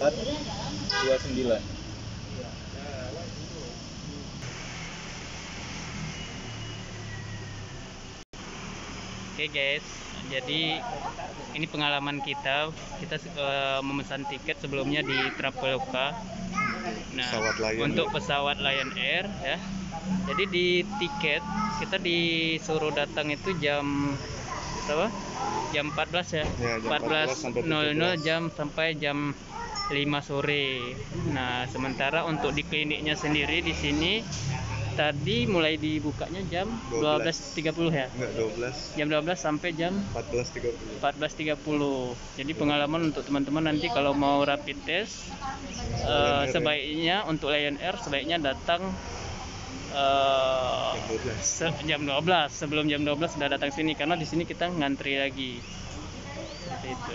29. Oke guys, jadi ini pengalaman kita memesan tiket sebelumnya di Traveloka. Nah, untuk pesawat Lion Air ya. Jadi di tiket kita disuruh datang itu jam berapa? Jam 14 ya. Jam 14.00 jam sampai jam 5 sore. Nah, sementara untuk di kliniknya sendiri di sini tadi mulai dibukanya jam 12.30 ya? Enggak, 12. Jam 12 sampai jam 14.30. Jadi pengalaman untuk teman-teman nanti kalau mau rapid test sebaiknya untuk Lion Air sebaiknya datang jam 12. Sebelum jam 12 sudah datang sini karena di sini kita ngantri lagi. Seperti itu.